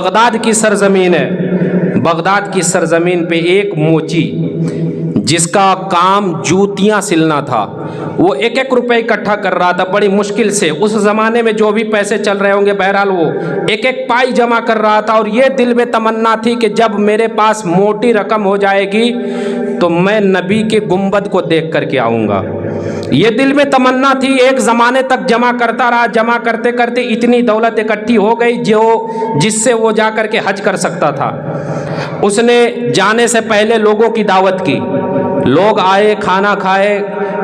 Baghdad کی سرزمین ہے، بغداد کی سرزمین پہ ایک موچی جس کا کام جوتیاں سلنا تھا، وہ 1-1 روپے اکٹھا کر رہا تھا بڑی مشکل سے. اس زمانے میں جو بھی پیسے چل رہے ہوں گے بہرحال وہ 1-1 پائی جمع کر رہا تھا، اور یہ دل میں تمنا تھی کہ جب میرے پاس موٹی رقم ہو جائے گی تو میں نبی کے گنبد کو دیکھ کر کے آؤں گا. یہ دل میں تمنا تھی. ایک زمانے تک جمع کرتا رہا، جمع کرتے کرتے اتنی دولت اکٹھی ہو گئی جس سے وہ جا کر کے حج کر سکتا تھا. اس نے جانے سے پہلے لوگوں کی دعوت کی، لوگ آئے، کھانا کھائے،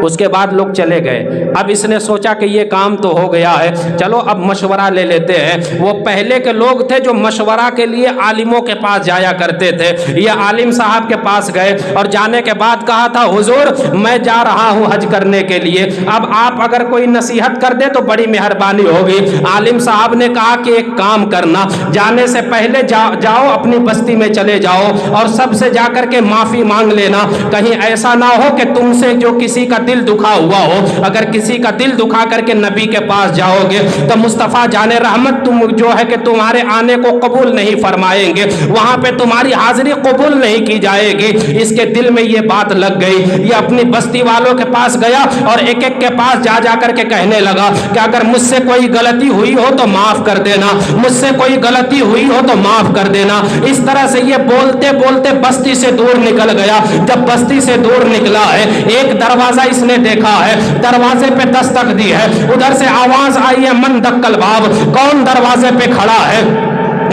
اس کے بعد لوگ چلے گئے. اب اس نے سوچا کہ یہ کام تو ہو گیا ہے، چلو اب مشورہ لے لیتے ہیں. وہ پہلے کے لوگ تھے جو مشورہ کے لیے عالموں کے پاس جایا کرتے تھے. یہ عالم صاحب کے پاس گئے اور جانے کے بعد کہا تھا حضور میں جا رہا ہوں حج کرنے کے لیے، اب آپ اگر کوئی نصیحت کر دے تو بڑی مہربانی ہوگی. عالم صاحب نے کہا کہ ایک کام کرنا، جانے سے پہلے جاؤ اپنی بستی میں چلے جاؤ اور سب سے جا کر کے معافی مانگ لینا. کہیں ایسا نہ ہو کہ تم سے جو کسی کا دل دکھا ہوا ہو، اگر کسی کا دل دکھا کر کے نبی کے پاس جاؤ گے تو مصطفیٰ جان رحمت تم جو ہے کہ تمہارے آنے کو قبول نہیں فرمائیں گے، وہاں پہ تمہاری حاضری قبول نہیں کی جائے گی. اس کے دل میں یہ بات لگ گئی. یہ اپنی بستی والوں کے پاس گیا اور ایک ایک کے پاس جا کر کے کہنے لگا کہ اگر مجھ سے کوئی غلطی ہوئی ہو تو معاف کر دینا، مجھ سے کوئی غلطی ہوئی ہو تو معاف کر دینا. اس طرح سے یہ بولتے بولتے بستی سے دور نکل گیا. جب بستی سے دور نکلا ہے، ایک دروازہ اس نے دیکھا ہے، دروازے پہ دستک دی ہے، ادھر سے آواز آئی ہے من دق الباب، کون دروازے پہ کھڑا ہے؟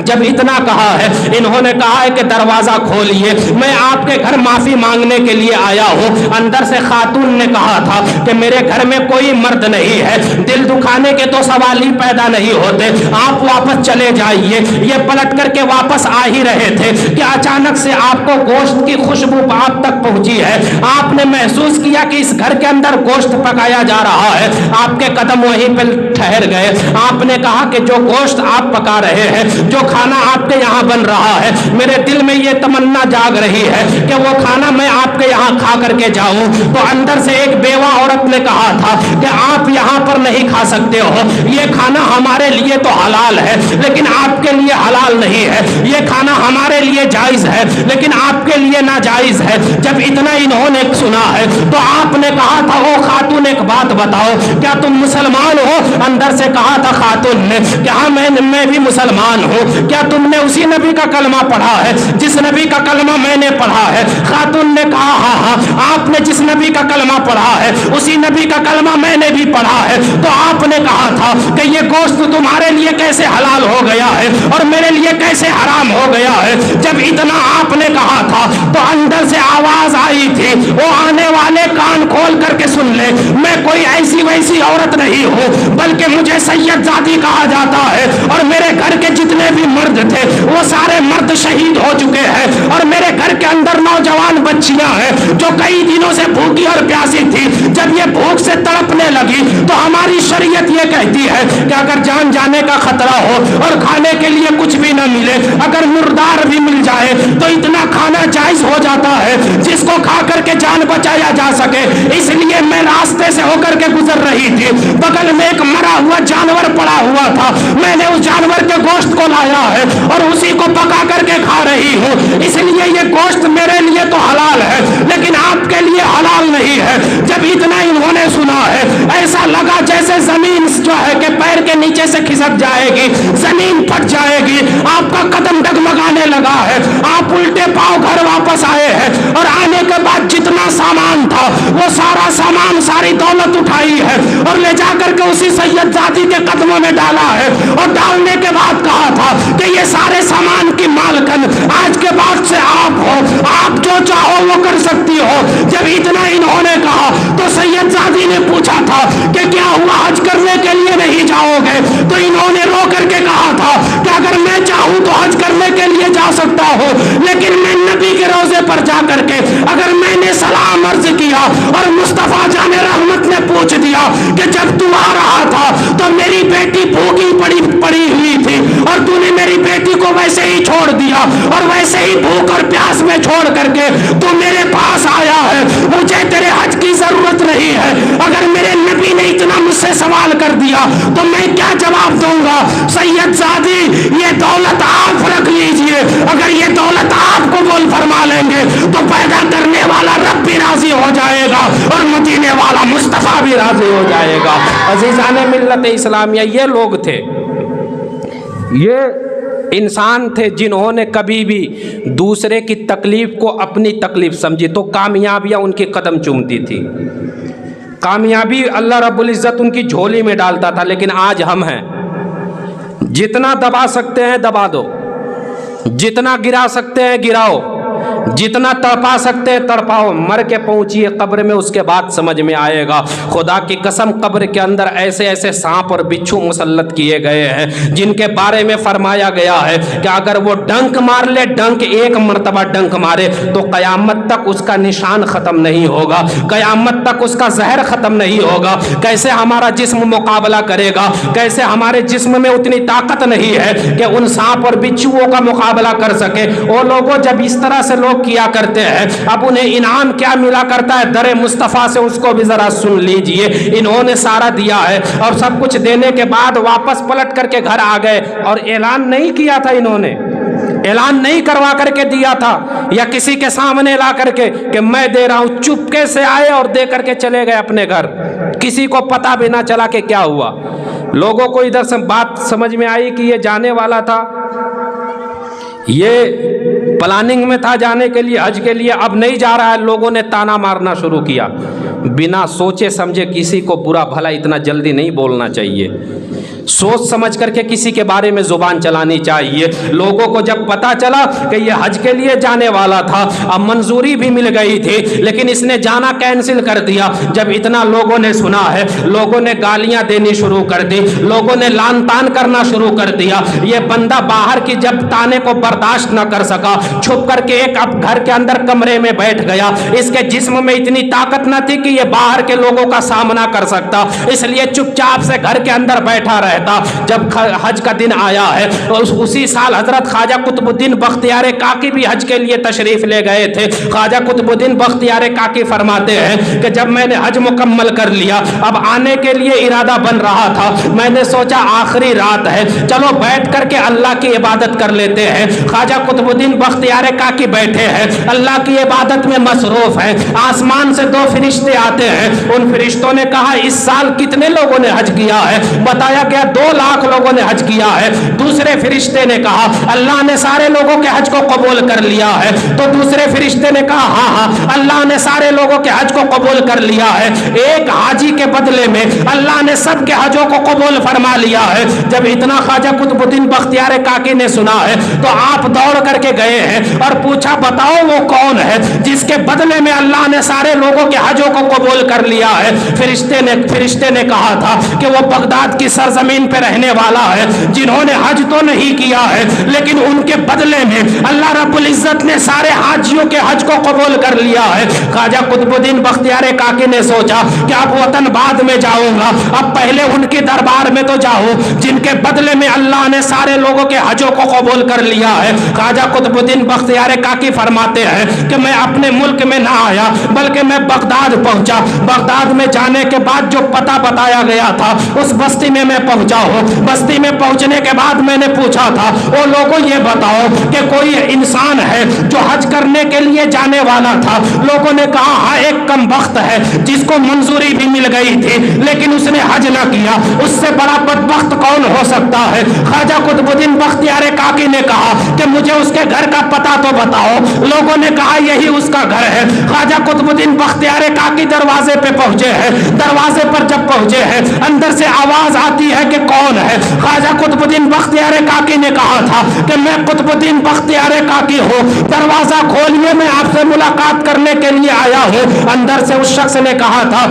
جب اتنا کہا ہے انہوں نے کہا ہے کہ دروازہ کھولیے، میں آپ کے گھر معافی مانگنے کے لیے آیا ہوں. اندر سے خاتون نے کہا تھا کہ میرے گھر میں کوئی مرد نہیں ہے، دل دکھانے کے تو سوال ہی پیدا نہیں ہوتے، آپ واپس چلے جائیے. یہ پلٹ کر کے واپس آ ہی رہے تھے کہ اچانک سے آپ کو گوشت کی خوشبو آپ تک پہنچی ہے. آپ نے محسوس کیا کہ اس گھر کے اندر گوشت پکایا جا رہا ہے. آپ کے قدم وہیں پہ ٹھہر گئے. آپ نے کہا کہ جو گوشت آپ پکا رہے ہیں، جو کھانا آپ کے یہاں بن رہا ہے، میرے دل میں یہ تمنا جاگ رہی ہے کہ وہ کھانا میں آپ کے یہاں کھا کر کے جاؤں. تو اندر سے ایک بیوہ عورت نے کہا تھا کہ آپ یہاں پر نہیں کھا سکتے ہو، یہ کھانا ہمارے لیے تو حلال ہے لیکن آپ کے لیے حلال نہیں ہے، یہ کھانا ہمارے لیے جائز ہے لیکن آپ کے لیے ناجائز ہے. جب اتنا انہوں نے سنا ہے تو آپ نے کہا تھا او خاتون ایک بات بتاؤ، کیا تم مسلمان ہو؟ اندر سے کہا تھا خاتون نے کہ ہاں میں بھی مسلمان ہوں. کیا تم نے اسی نبی کا کلمہ پڑھا ہے جس نبی کا کلمہ میں نے پڑھا ہے؟ خاتون نے کہا ہاں ہاں، آپ نے جس نبی کا کلمہ پڑھا ہے اسی نبی کا کلمہ میں نے بھی پڑھا ہے. تو آپ نے کہا تھا کہ یہ گوشت تمہارے لیے کیسے حلال ہو گیا ہے اور میرے لیے کیسے حرام ہو گیا ہے؟ جب اتنا آپ نے کہا تھا تو اندر سے آواز آئی تھی، وہ آنے والے کان کھول کر کے سن لے، میں کوئی ایسی ویسی عورت نہیں ہوں بلکہ مجھے سید زادی کہا جاتا ہے، اور میرے گھر کے جتنے بھی مرد تھے وہ سارے مرد شہید ہو چکے ہیں، اور میرے گھر کے اندر نوجوان بچیاں ہیں جو کئی دنوں سے بھوکی اور پیاسی تھی. جب یہ بھوک سے تڑپنے لگی تو ہماری شریعت یہ کہتی ہے کہ اگر جان جانے کا خطرہ ہو اور کھانے کے لیے کچھ بھی نہ ملے، اگر مردار بھی مل جائے تو اتنا کھانا جائز ہو جاتا ہے جس کو کھا کر کے جان بچایا جا سکے. اس لیے میں راستے سے ہو کر کے گزر رہی تھی، بغل میں ایک مرا ہوا جانور پڑا ہوا تھا، میں نے اس جانور کے گوشت کو لایا ہے اور اسی کو پکا کر کے کھا رہی ہوں. اس لیے یہ گوشت میرے لیے تو حلال ہے لیکن آپ کے لیے حلال نہیں ہے. جب اتنا انہوں نے سنا ہے ایسا لگا جیسے زمین جو ہے کہ پیر کے نیچے سے کھسک جائے گی، زمین پھٹ جائے گی. آپ کا قدم ڈگمگانے لگا ہے. آپ الٹے پاؤں گھر واپس آئے ہیں اور آنے کے بعد جتنا سامان تھا وہ سارا سامان، ساری دولت اٹھائی ہے اور لے جا کر کے اسی سید زادی کے قدموں میں ڈالا ہے. اور ڈالنے کے بعد کہا تھا کہ یہ سارے سامان کی مالکن آج کے بعد سے آپ ہو، آپ جو چاہو وہ کر سکتی ہو. جب اتنا انہوں نے کہا تو سید زادی نے پوچھا تھا کہ کیا ہوا، حج کرنے کے لیے نہیں جاؤ گے؟ تو انہوں نے رو کر کے کہا تھا کہ اگر میں چاہوں تو حج کرنے کے لیے جا سکتا ہوں لیکن میں نبی کے روزے پر جا کر کے اگر میں نے سلام عرض کیا اور مصطفیٰ جان رحمت نے پوچھ دیا کہ جب تو آ رہا تھا تو میری بیٹی بھوکی پڑی ہوئی تھی اور تو نے میری بیٹی کو ویسے ہی چھوڑ دیا اور ویسے ہی بھوک اور پیاس میں چھوڑ کر کے تو میرے پاس آیا ہے، مجھے تیرے حج کی ضرورت نہیں ہے. اگر میرے نبی نے اتنا سے سوال کر دیا تو میں کیا جواب دوں گا؟ سید زادی یہ دولت آپ رکھ لیجئے، اگر یہ دولت آپ قبول فرما لیں گے تو پیدا کرنے والا رب بھی راضی ہو جائے گا اور مدینے والا مصطفیٰ بھی راضی ہو جائے گا۔ عزیزان ملت اسلامیہ، یہ لوگ تھے، یہ انسان تھے جنہوں نے کبھی بھی دوسرے کی تکلیف کو اپنی تکلیف سمجھی تو کامیابیاں ان کے قدم چومتی تھی، کامیابی اللہ رب العزت ان کی جھولی میں ڈالتا تھا۔ لیکن آج ہم ہیں، جتنا دبا سکتے ہیں دبا دو، جتنا گرا سکتے ہیں گراؤ، جتنا تڑپا سکتے ہیں تڑپاؤ، مر کے پہنچیے قبر میں، اس کے بعد سمجھ میں آئے گا۔ خدا کی قسم قبر کے اندر ایسے ایسے سانپ اور بچھو مسلط کیے گئے ہیں جن کے بارے میں فرمایا گیا ہے کہ اگر وہ ڈنک مار لے، ڈنک ایک مرتبہ ڈنک مارے تو قیامت تک اس کا نشان ختم نہیں ہوگا، قیامت تک اس کا زہر ختم نہیں ہوگا۔ کیسے ہمارا جسم مقابلہ کرے گا؟ کیسے ہمارے جسم میں اتنی طاقت نہیں ہے کہ ان سانپ اور بچھوؤں کا مقابلہ کر سکے؟ وہ لوگوں جب اس طرح سے لوگ کیا کرتے ہیں، اب انہیں انعام کیا ملا کرتا ہے؟ در مصطفیٰ سے اس کو بھی ذرا سن لیجئے۔ انہوں نے سارا دیا ہے اور سب کچھ دینے کے بعد واپس پلٹ کر کے گھر آ گئے اور اعلان نہیں کیا تھا، انہوں نے اعلان نہیں کروا کر کے دیا تھا یا کسی کے سامنے لا کر کے کہ میں دے رہا ہوں، چپکے سے آئے اور دے کر کے چلے گئے اپنے گھر، کسی کو پتہ بھی نہ چلا کہ کیا ہوا۔ لوگوں کو ادھر سے بات سمجھ میں آئی کہ یہ جانے والا تھا، یہ پلاننگ میں تھا جانے کے لیے، حج کے لیے، اب نہیں جا رہا ہے۔ لوگوں نے تانا مارنا شروع کیا۔ بنا سوچے سمجھے کسی کو برا بھلا اتنا جلدی نہیں بولنا چاہیے، سوچ سمجھ کر کے کسی کے بارے میں زبان چلانی چاہیے۔ لوگوں کو جب پتا چلا کہ یہ حج کے لیے جانے والا تھا، اب منظوری بھی مل گئی تھی لیکن اس نے جانا کینسل کر دیا۔ جب اتنا لوگوں نے سنا ہے، لوگوں نے گالیاں دینی شروع کر دی، لوگوں نے لان تان کرنا شروع کر دیا۔ یہ بندہ باہر کی جب تانے کو برداشت نہ کر سکا، چھپ کر کے ایک اب گھر کے اندر کمرے میں بیٹھ گیا۔ اس کے جسم میں اتنی طاقت نہ تھی کہ یہ باہر کے لوگوں کا سامنا کر سکتا، اس لیے چپ چاپ سے گھر کے اندر بیٹھا رہتا۔ جب حج کا دن آیا ہے، اسی سال حضرت خواجہ قطب الدین بختیار کاکی بھی حج کے لیے تشریف لے گئے تھے۔ خواجہ قطب الدین بختیار کاکی فرماتے ہیں کہ جب میں نے حج مکمل کر لیا، اب آنے کے لیے ارادہ بن رہا تھا، میں نے سوچا آخری رات ہے، چلو بیٹھ کر کے اللہ کی عبادت کر لیتے ہیں۔ خواجہ قطب الدین بختیار کاکی بیٹھے ہیں، اللہ کی عبادت میں مصروف ہیں۔ آسمان سے دو فرشتے آتے ہیں، ان فرشتوں نے کہا اس سال کتنے لوگوں نے حج کیا ہے؟ بتایا گیا 2 لاکھ لوگوں نے حج کیا ہے۔ دوسرے فرشتے نے کہا اللہ نے سارے لوگوں کے حج کو قبول کر لیا ہے، تو دوسرے فرشتے نے کہا ہاں ہاں اللہ نے سارے لوگوں کے حج کو قبول کر لیا ہے، ایک حاجی کے بدلے میں اللہ نے سب کے حجوں کو قبول فرما لیا ہے۔ جب اتنا خواجہ قطب الدین بختیار کاکی نے سنا ہے تو آپ دوڑ کر کے گئے ہیں اور پوچھا بتاؤ وہ کون ہے جس کے بدلے میں اللہ نے سارے لوگوں کے حجوں کو قبول کر لیا ہے؟ فرشتے نے کہا تھا کہ وہ بغداد کی سرزمین پہ رہنے والا ہے، جنہوں نے حج تو نہیں کیا ہے لیکن ان کے بدلے میں اللہ رب العزت نے سارے حاجیوں کے حج کو قبول کر لیا ہے۔ خواجہ قطب الدین بختیار کاکی نے سوچا کہ اب وطن بعد میں جاؤں گا، اب پہلے ان کے دربار میں تو جاؤں جن کے بدلے میں اللہ نے سارے لوگوں کے حجوں کو قبول کر لیا ہے۔ خواجہ قطب الدین بختیار کاکی فرماتے ہیں کہ میں اپنے ملک میں نہ آیا بلکہ میں بغداد پہنچا۔ بغداد میں جانے کے بعد جو پتہ بتایا گیا تھا اس بستی میں پہنچا ہوں۔ بستی میں پہنچنے کے بعد میں نے پوچھا تھا وہ لوگوں یہ بتاؤ کہ کوئی انسان ہے جو حج کرنے کے لیے جانے والا تھا؟ لوگوں نے کہا ہاں ایک کم بخت ہے جس کو منظوری بھی مل گئی تھی لیکن اس نے حج نہ کیا، اس سے بڑا بدبخت کون ہو سکتا ہے؟ خواجہ قطب الدین بختیار کاکی نے کہا کہ مجھے اس کے گھر کا پتہ تو بتاؤ۔ لوگوں نے کہا یہی اس کا گھر ہے۔ خواجہ قطب الدین بختیار کاکی دروازے پہ پہنچے ہیں۔ دروازے پر جب پہنچے ہیں اندر سے آواز آتی ہے کہ کون ہے؟ خواجہ قطب الدین بختیار کاکی نے کہا تھا کہ میں قطب الدین بختیار کاکی ہوں، دروازہ کھولیے میں آپ سے ملاقات کرنے کے لیے آیا ہوں۔ اندر سے اس شخص نے کہا تھا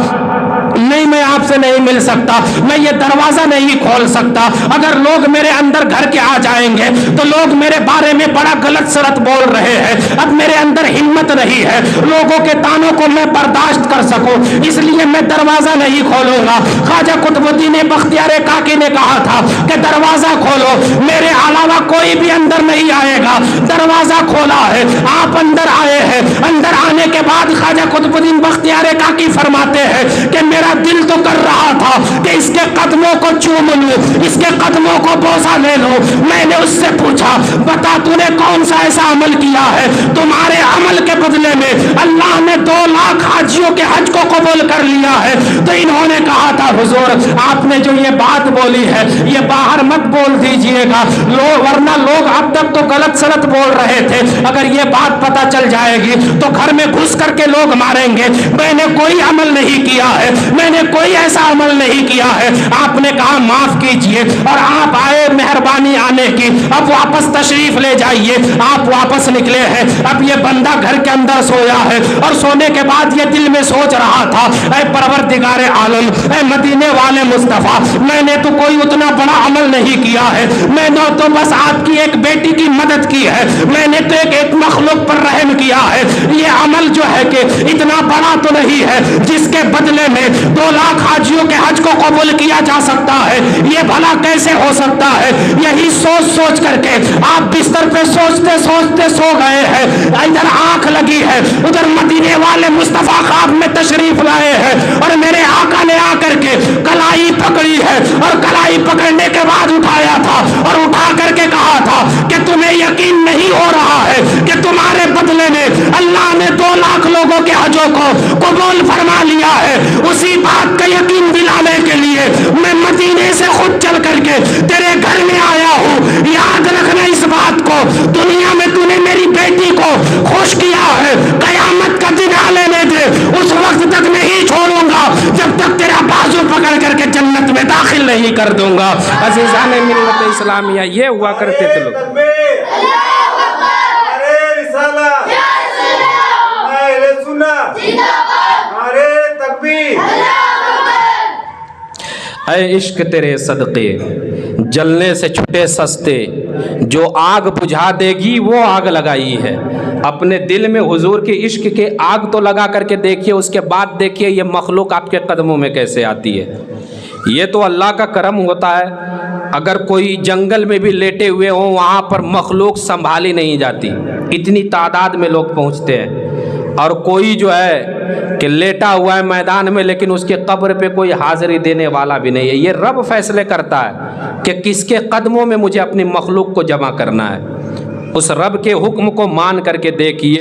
نہیں میں آپ سے نہیں مل سکتا، میں یہ دروازہ نہیں کھول سکتا، اگر لوگ میرے اندر گھر کے آ جائیں گے تو لوگ میرے بارے میں بڑا غلط سرت بول رہے ہیں، اب میرے اندر ہمت نہیں ہے لوگوں کے تانوں کو میں برداشت کر سکوں، اس لیے میں دروازہ نہیں کھولوں گا۔ خواجہ قطب الدین بختیار کاکی نے کہا تھا کہ دروازہ کھولو، میرے علاوہ کوئی بھی اندر نہیں آئے گا۔ دروازہ کھولا ہے، آپ اندر آئے ہیں۔ اندر آنے کے بعد خواجہ قطب الدین بختیار کاکی فرماتے ہیں کہ میرا دل تو کر رہا تھا کہ کہ اس کے قدموں کو چوم لوں، اس کے قدموں کو بوسہ لے لو۔ میں نے اس سے پوچھا بتا تو نے کون سا ایسا عمل کیا ہے تمہارے عمل کے بدلے میں اللہ نے 2 لاکھ حاجیوں کے حج کو قبول کر لیا ہے؟ تو انہوں نے کہا تھا حضور آپ نے جو یہ بات بولی ہے یہ باہر مت بول دیجئے گا، ورنہ لوگ اب تک تو غلط سلط بول رہے تھے، اگر یہ بات پتہ چل جائے گی تو گھر میں گھس کر کے لوگ ماریں گے۔ میں نے کوئی عمل نہیں کیا ہے، میں نے کوئی ایسا عمل نہیں کیا ہے۔ آپ نے کہا معاف کیجئے، اور آپ آئے، مہربانی آنے کی، اب واپس تشریف لے جائیے۔ آپ واپس نکلے ہیں، اب یہ بندہ گھر کے اندر سویا ہے، اور سونے کے بعد یہ دل میں سوچ رہا تھا اے پروردگار عالم، اے مدینے والے مصطفیٰ، میں نے تو کوئی اتنا بڑا عمل نہیں کیا ہے، میں نے تو بس آپ کی ایک بیٹی کی مدد کی ہے، میں نے تو ایک مخلوق پر رحم کیا ہے، یہ عمل جو ہے کہ اتنا بڑا تو نہیں ہے جس کے بدلے میں 2 لاکھ حاجیوں کے حج کو قبول کیا جا سکتا ہے، یہ بھلا کیسے ہو سکتا ہے؟ یہی سوچ سوچ کر کے آپ بستر پہ سوچتے سوچتے سو گئے ہیں، ادھر آنکھ لگی ہے، ادھر مدینے والے مصطفیٰ خواب میں تشریف لائے ہیں، اور میرے آقا نے آ کر کے کلائی پکڑی ہے، اور کلائی پکڑنے کے بعد اٹھایا تھا، اور اٹھا کر کے کہا تھا کہ تمہیں یقین نہیں ہو رہا ہے کہ تمہارے بدلے میں اللہ نے 2 لاکھ لوگوں کے حجوں کو قبول فرما لیا ہے؟ اسی بات کا یقین دلانے کے لیے میں مدینے سے خود چل کر کے تیرے گھر میں آیا ہوں۔ یاد رکھنا اس بات کو، دنیا میں تو نے میری بیٹی کو خوش کیا ہے، قیامت کا دن آ لینے دے، اس وقت تک نہیں چھوڑوں گا جب تک تیرا بازو پکڑ کر کے جنت میں داخل نہیں کر دوں گا۔ عزیزان ملت اسلامیہ، یہ ہوا کرتے تھے لوگ۔ اے عشق تیرے صدقے جلنے سے چھٹے سستے، جو آگ بجھا دے گی وہ آگ لگائی ہے۔ اپنے دل میں حضور کی عشق کے آگ تو لگا کر کے دیکھیے، اس کے بعد دیکھیے یہ مخلوق آپ کے قدموں میں کیسے آتی ہے۔ یہ تو اللہ کا کرم ہوتا ہے، اگر کوئی جنگل میں بھی لیٹے ہوئے ہوں وہاں پر مخلوق سنبھالی نہیں جاتی، اتنی تعداد میں لوگ پہنچتے ہیں، اور کوئی جو ہے کہ لیٹا ہوا ہے میدان میں لیکن اس کے قبر پہ کوئی حاضری دینے والا بھی نہیں ہے۔ یہ رب فیصلے کرتا ہے کہ کس کے قدموں میں مجھے اپنی مخلوق کو جمع کرنا ہے۔ اس رب کے حکم کو مان کر کے دیکھیے۔